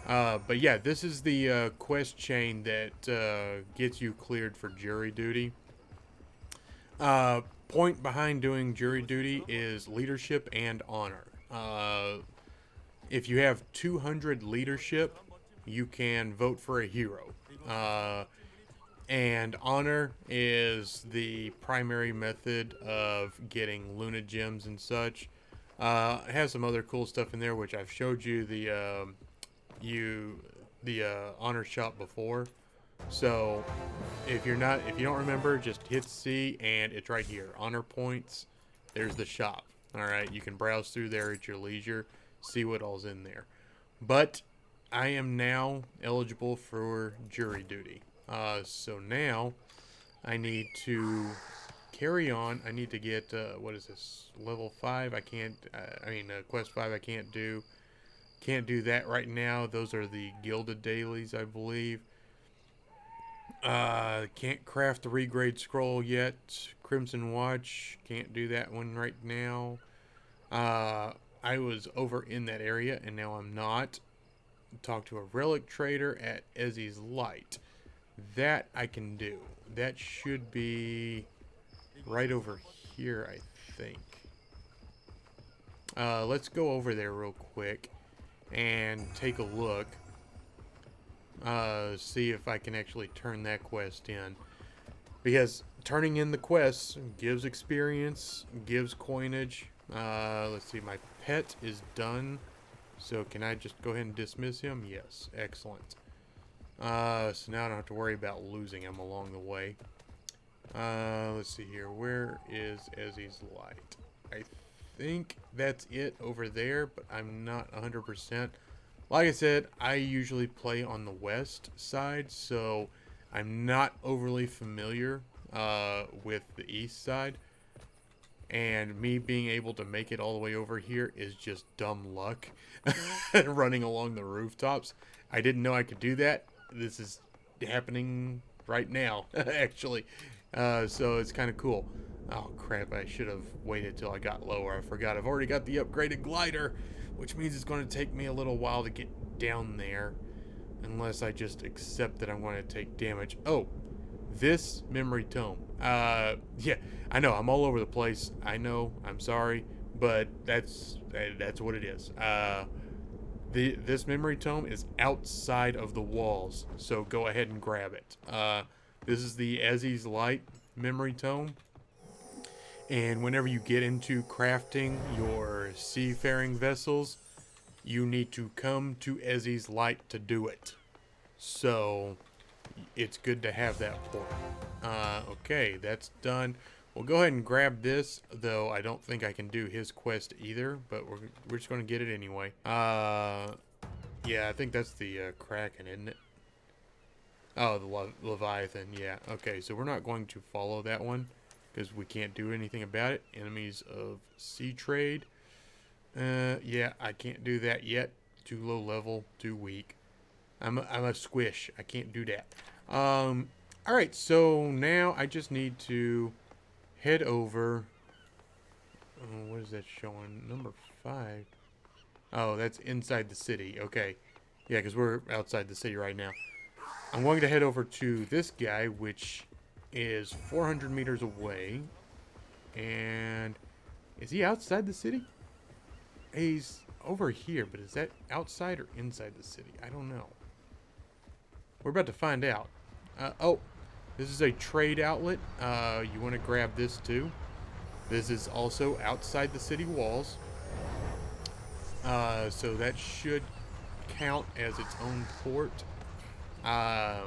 But yeah, this is the quest chain that gets you cleared for jury duty. Point behind doing jury duty is leadership and honor. If you have 200 leadership, you can vote for a hero. And honor is the primary method of getting Luna gems and such. It has some other cool stuff in there, which I've showed you the honor shop before. So if you don't remember, just hit C and it's right here. Honor points. There's the shop. All right, you can browse through there at your leisure, see what all's in there. But I am now eligible for jury duty. So now I need to carry on. I need to get, what is this, level 5? I can't, quest 5 I can't do. Can't do that right now. Those are the gilded dailies, I believe. Can't craft the regrade scroll yet. Crimson Watch, can't do that one right now. I was over in that area and now I'm not. Talk to a relic trader at Ezzy's Light. That I can do. That should be right over here, I think. Let's go over there real quick and take a look. See if I can actually turn that quest in. Because turning in the quests gives experience, gives coinage. Let's see, my pet is done. So can I just go ahead and dismiss him? Yes, excellent. So now I don't have to worry about losing him along the way. Let's see here. Where is Ezzy's Light? I think that's it over there, but I'm not 100%. Like I said, I usually play on the west side, so I'm not overly familiar with the east side. And me being able to make it all the way over here is just dumb luck. Running along the rooftops. I didn't know I could do that. This is happening right now, actually. So it's kind of cool. Oh, crap. I should have waited till I got lower. I forgot. I've already got the upgraded glider, which means it's going to take me a little while to get down there. Unless I just accept that I'm going to take damage. Oh, this memory tome. Yeah, I know. I'm all over the place. I know. I'm sorry. But that's what it is. This memory tome is outside of the walls, so go ahead and grab it. This is the Ezzy's Light memory tome, and whenever you get into crafting your seafaring vessels, you need to come to Ezzy's Light to do it. So it's good to have that point. Okay, that's done. We'll go ahead and grab this, though I don't think I can do his quest either, but we're just going to get it anyway. Yeah, I think that's the Kraken, isn't it? Oh, the Leviathan. Yeah. Okay, so we're not going to follow that one because we can't do anything about it. Enemies of sea trade. Yeah, I can't do that yet. Too low level, too weak. I'm a squish. I can't do that. All right, so now I just need to head over. Oh, what is that showing? Number 5. Oh, that's inside the city. Okay. Yeah, because we're outside the city right now. I'm going to head over to this guy, which is 400 meters away. And is he outside the city? He's over here, but is that outside or inside the city? I don't know. We're about to find out. Oh, this is a trade outlet. You want to grab this too. This is also outside the city walls. So that should count as its own port. I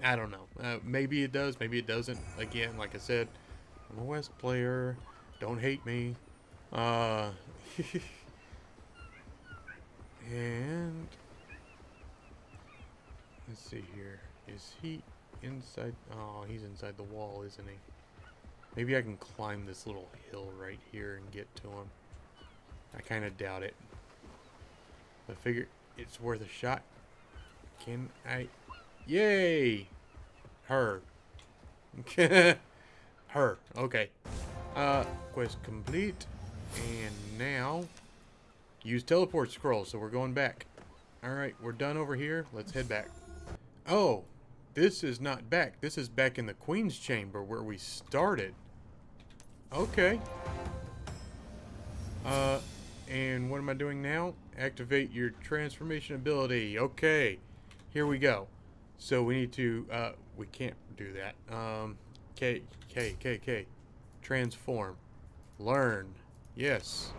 don't know. Maybe it does, maybe it doesn't. Again, like I said, I'm a West player. Don't hate me. And let's see here. Is he inside? Oh, he's inside the wall, isn't he? Maybe I can climb this little hill right here and get to him. I kind of doubt it. I figure it's worth a shot. Can I? Yay! Her. Her. Okay. Quest complete. And now, use teleport scroll, so we're going back. Alright, we're done over here. Let's head back. Oh, this is not back. This is back in the Queen's Chamber where we started. Okay. And what am I doing now? Activate your transformation ability. Okay. Here we go. So we need to, we can't do that. K. Transform. Learn. Yes.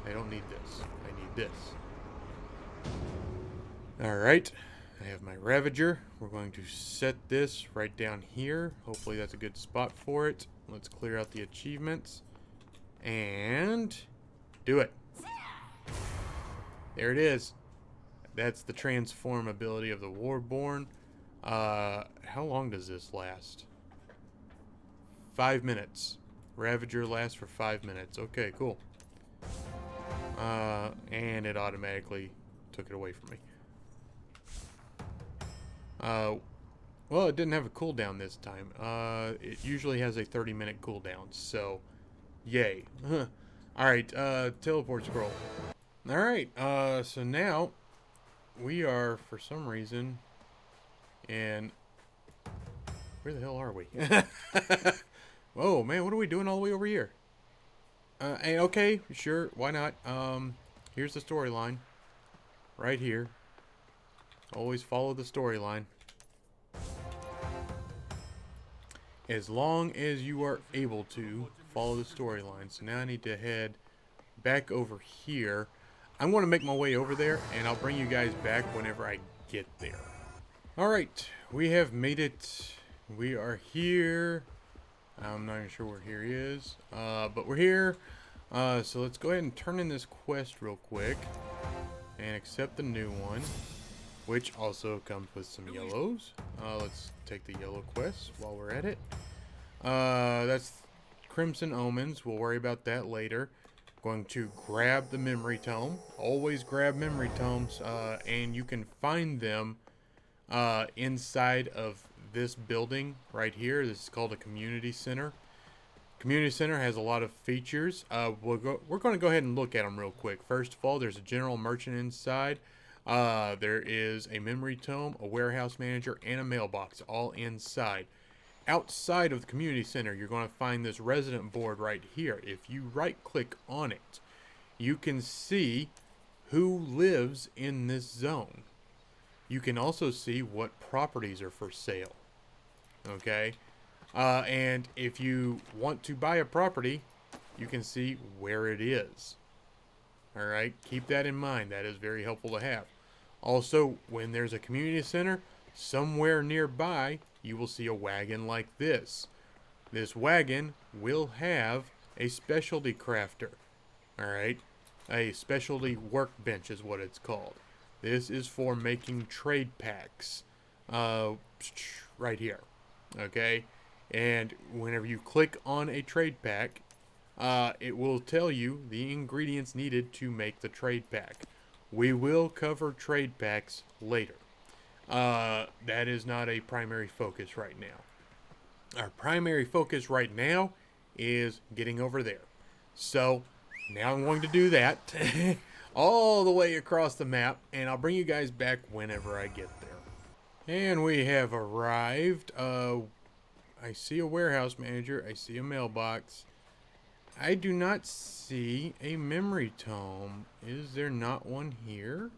I don't need this. I need this. Alright. I have my Ravager. We're going to set this right down here. Hopefully that's a good spot for it. Let's clear out the achievements. And do it. There it is. That's the transform ability of the Warborn. How long does this last? 5 minutes. Ravager lasts for 5 minutes. Okay, cool. And it automatically took it away from me. Well, it didn't have a cooldown this time. It usually has a 30-minute cooldown, so yay. Alright, teleport scroll. Alright, so now we are, for some reason, and where the hell are we? Whoa, man, what are we doing all the way over here? Hey, okay, sure, why not? Here's the storyline. Right here. Always follow the storyline. As long as you are able to follow the storyline. So now I need to head back over here. I'm going to make my way over there, and I'll bring you guys back whenever I get there. Alright, we have made it. We are here. I'm not even sure where here is, but we're here. So let's go ahead and turn in this quest real quick and accept the new one, which also comes with some yellows. Let's take the yellow quest while we're at it. That's Crimson Omens. We'll worry about that later. Going to grab the memory tome. Always grab memory tomes, and you can find them inside of this building right here. This is called a community center. Community center has a lot of features. We're going to go ahead and look at them real quick. First of all, there's a general merchant inside. There is a memory tome, a warehouse manager, and a mailbox all inside. Outside of the community center, you're going to find this resident board right here. If you right click on it, you can see who lives in this zone. You can also see what properties are for sale. Okay? And if you want to buy a property, you can see where it is. Alright? Keep that in mind. That is very helpful to have. Also, when there's a community center, somewhere nearby, you will see a wagon like this. This wagon will have a specialty crafter. Alright? A specialty workbench is what it's called. This is for making trade packs. right here. Okay, and whenever you click on a trade pack, it will tell you the ingredients needed to make the trade pack. We will cover trade packs later. That is not a primary focus right now. Our primary focus right now is getting over there. So now I'm going to do that all the way across the map, and I'll bring you guys back whenever I get there. And we have arrived. I see a warehouse manager. I see a mailbox. I do not see a memory tome. Is there not one here?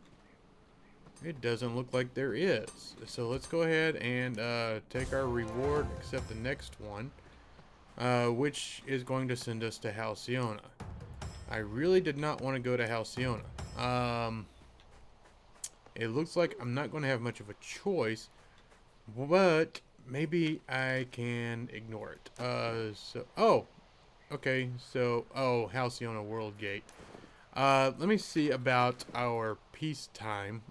It doesn't look like there is. So let's go ahead and take our reward, accept the next one, which is going to send us to Halcyona. I really did not want to go to Halcyona. It looks like I'm not going to have much of a choice, but maybe I can ignore it. Okay, so, Halcyona World Gate. Let me see about our peacetime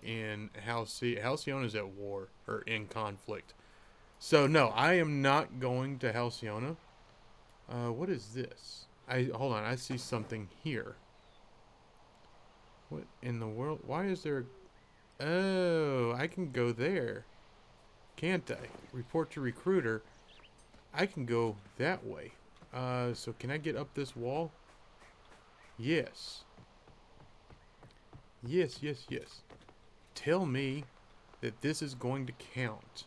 in Halcyona is at war, or in conflict. So, no, I am not going to Halcyona. What is this? Hold on, I see something here. What in the world? Why is there... Oh, I can go there. Can't I? Report to recruiter. I can go that way. So can I get up this wall? Yes. Yes. Tell me that this is going to count.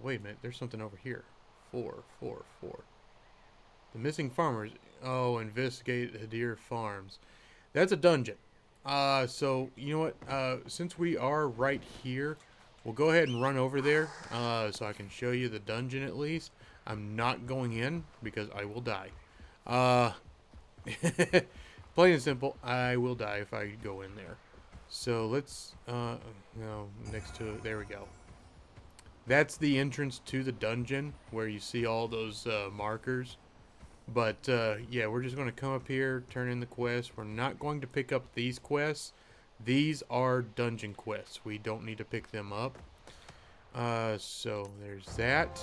Wait a minute. There's something over here. 4. The missing farmers. Oh, investigate Hadir Farms. That's a dungeon. So, you know what? Since we are right here, we'll go ahead and run over there so I can show you the dungeon at least. I'm not going in because I will die. Plain and simple, I will die if I go in there. So let's, next to it, there we go. That's the entrance to the dungeon where you see all those markers. But, yeah, we're just going to come up here, turn in the quest. We're not going to pick up these quests. These are dungeon quests. We don't need to pick them up. So there's that.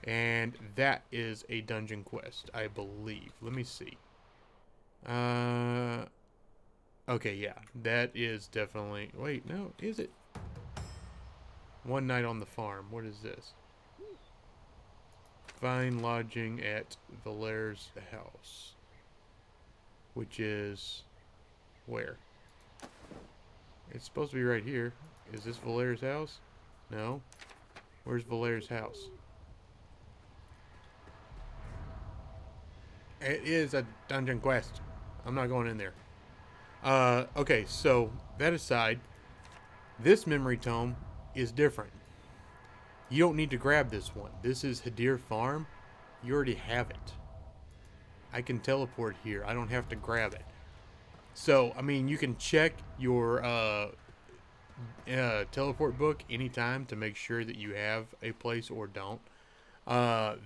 And that is a dungeon quest, I believe. Let me see. Okay, yeah. That is definitely... Wait, no, is it? One night on the farm. What is this? Find lodging at Valaire's house. Which is... Where? It's supposed to be right here. Is this Valaire's house? No. Where's Valaire's house? It is a dungeon quest. I'm not going in there. Okay, so that aside, this memory tome is different. You don't need to grab this one. This is Hadir Farm. You already have it. I can teleport here. I don't have to grab it. So, I mean, you can check your teleport book anytime to make sure that you have a place or don't.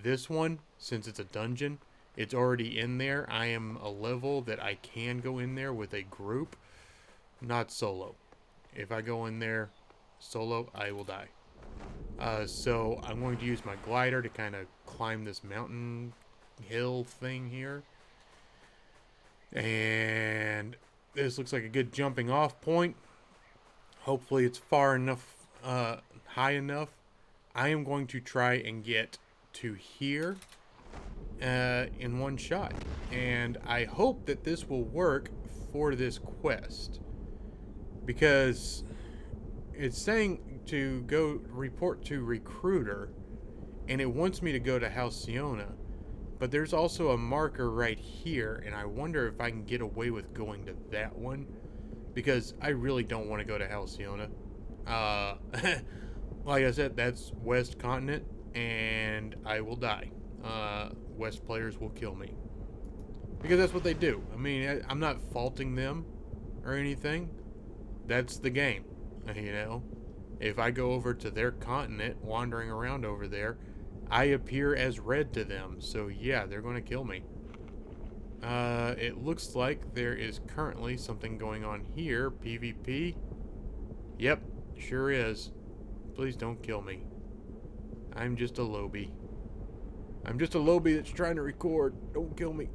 This one, since it's a dungeon, it's already in there. I am a level that I can go in there with a group, not solo. If I go in there solo, I will die. So I'm going to use my glider to kind of climb this mountain hill thing here. And this looks like a good jumping off point. Hopefully it's far enough, high enough. I am going to try and get to here in one shot. And I hope that this will work for this quest. Because it's saying to go report to recruiter, and it wants me to go to Halcyona. But there's also a marker right here, and I wonder if I can get away with going to that one. Because I really don't want to go to Halcyona. Like I said, that's West Continent, and I will die. West players will kill me. Because that's what they do. I mean, I'm not faulting them or anything. That's the game, you know. If I go over to their continent, wandering around over there, I appear as red to them. So yeah, they're going to kill me. It looks like there is currently something going on here. PvP. Yep, sure is. please don't kill me. I'm just a lobby. I'm just a lobby that's trying to record. Don't kill me.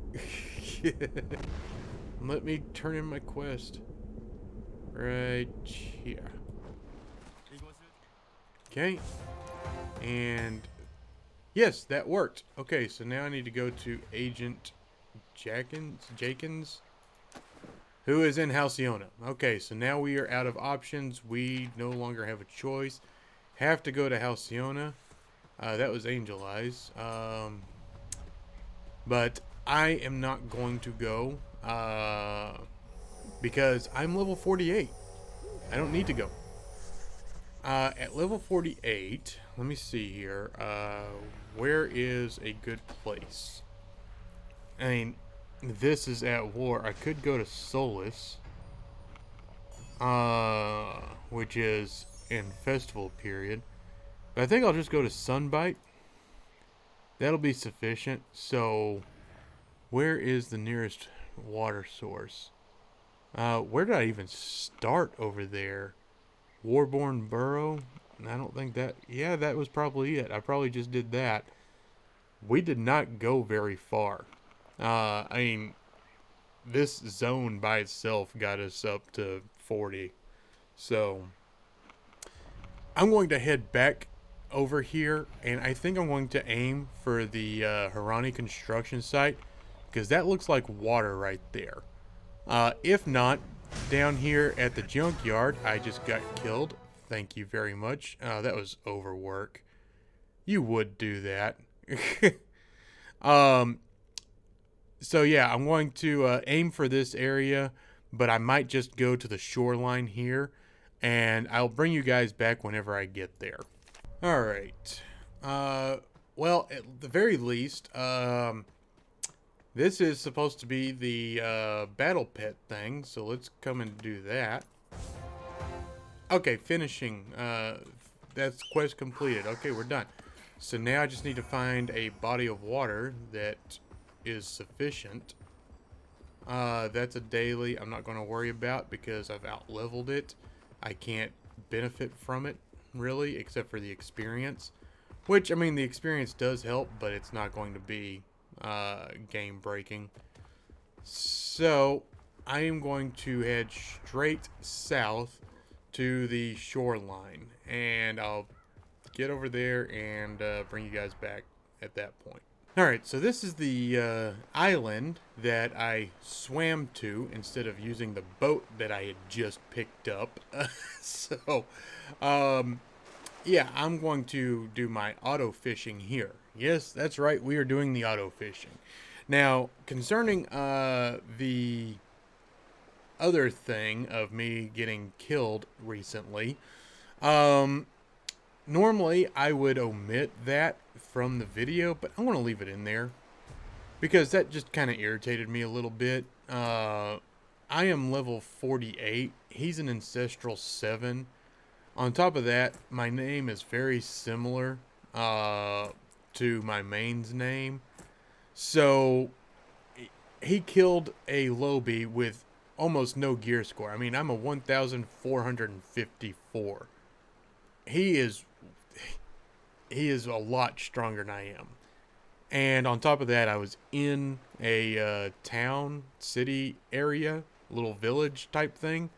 Let me turn in my quest. Right here. Okay. And yes, that worked. Okay, so now I need to go to Agent Jakins, who is in Halcyona. Okay, so now we are out of options. We no longer have a choice. Have to go to Halcyona. That was Angel Eyes. But I am not going to go because I'm level 48. I don't need to go. At level 48, let me see here. Where is a good place? I mean, this is at war. I could go to Solus, which is in festival period. But I think I'll just go to Sunbite. That'll be sufficient. So, where is the nearest water source? Where did I even start over there? Warborn Burrow? I don't think that... Yeah, that was probably it. I probably just did that. We did not go very far. I mean, this zone by itself got us up to 40. So, I'm going to head back over here, and I think I'm going to aim for the Harani construction site, because that looks like water right there. If not, down here at the junkyard, I just got killed. Thank you very much. That was overwork. You would do that. So yeah, I'm going to aim for this area, but I might just go to the shoreline here, and I'll bring you guys back whenever I get there. Alright. Well, at the very least, this is supposed to be the battle pet thing, so let's come and do that. Okay, finishing. That's quest completed. Okay, we're done. So now I just need to find a body of water that is sufficient. That's a daily I'm not going to worry about because I've out-leveled it. I can't benefit from it, really, except for the experience. Which, I mean, the experience does help, but it's not going to be game breaking. So I am going to head straight south to the shoreline, and I'll get over there and bring you guys back at that point. Alright, so this is the island that I swam to instead of using the boat that I had just picked up. So yeah, I'm going to do my auto fishing here. Yes, that's right, we are doing the auto fishing. Now, concerning the other thing of me getting killed recently, normally I would omit that from the video, but I want to leave it in there because that just kind of irritated me a little bit. I am level 48. He's an ancestral 7. On top of that, my name is very similar to my main's name. So he killed a Lobby with almost no gear score. I mean, I'm a 1,454. He is a lot stronger than I am. And on top of that, I was in a town, city area, little village type thing.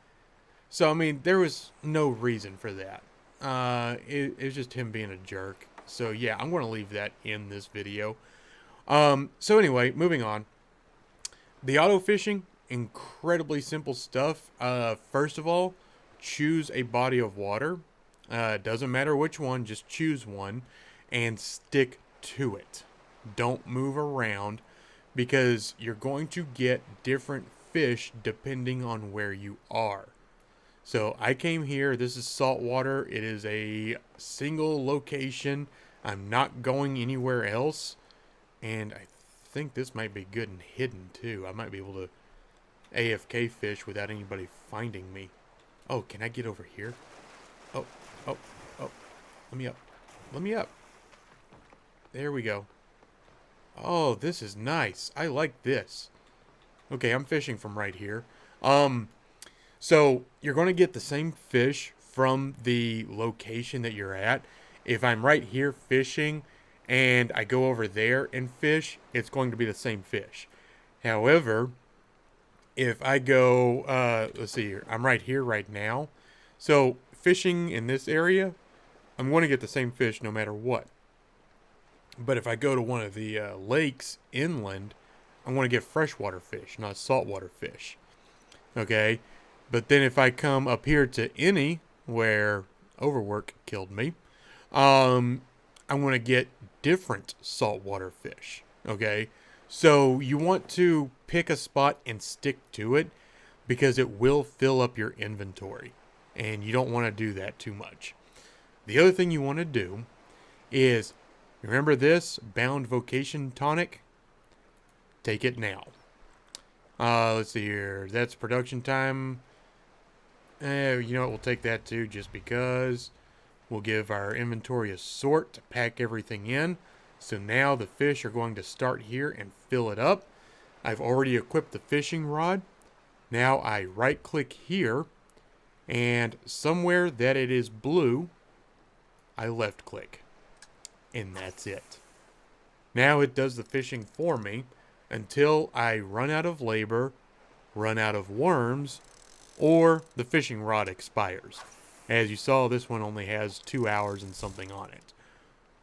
So, I mean, there was no reason for that. It was just him being a jerk. So, yeah, I'm going to leave that in this video. So, anyway, moving on. The auto fishing, incredibly simple stuff. First of all, choose a body of water. Doesn't matter which one, just choose one and stick to it. Don't move around because you're going to get different fish depending on where you are. So I came here, this is salt water, it is a single location, I'm not going anywhere else, and I think this might be good and hidden too. I might be able to AFK fish without anybody finding me. Oh, can I get over here? Oh, let me up. Let me up. There we go. Oh, this is nice. I like this. Okay, I'm fishing from right here. So, you're going to get the same fish from the location that you're at. If I'm right here fishing and I go over there and fish, it's going to be the same fish. However, if I go, let's see here, I'm right here right now. So fishing in this area, I'm going to get the same fish no matter what. But if I go to one of the lakes inland, I'm going to get freshwater fish, not saltwater fish. Okay? But then if I come up here to any, where overwork killed me, I'm going to get different saltwater fish. Okay? So you want to pick a spot and stick to it because it will fill up your inventory. And you don't want to do that too much. The other thing you want to do is, remember this bound vocation tonic? Take it now. Let's see here. That's production time. You know what? We'll take that too just because. We'll give our inventory a sort to pack everything in. So now the fish are going to start here and fill it up. I've already equipped the fishing rod. Now I right click here and somewhere that it is blue, I left click. And that's it. Now it does the fishing for me until I run out of labor, run out of worms, or the fishing rod expires. As you saw, this one only has 2 hours and something on it.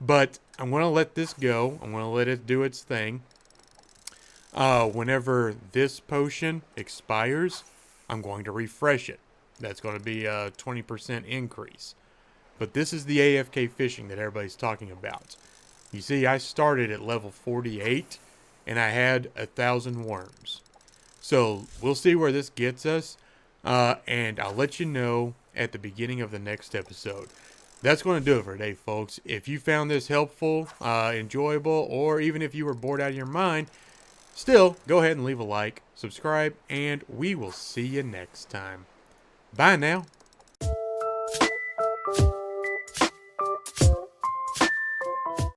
But I'm going to let this go. I'm going to let it do its thing. Whenever this potion expires, I'm going to refresh it. That's going to be a 20% increase. But this is the AFK fishing that everybody's talking about. You see, I started at level 48, and I had 1,000 worms. So we'll see where this gets us, and I'll let you know at the beginning of the next episode. That's going to do it for today, folks. If you found this helpful, enjoyable, or even if you were bored out of your mind, still, go ahead and leave a like, subscribe, and we will see you next time. Bye now.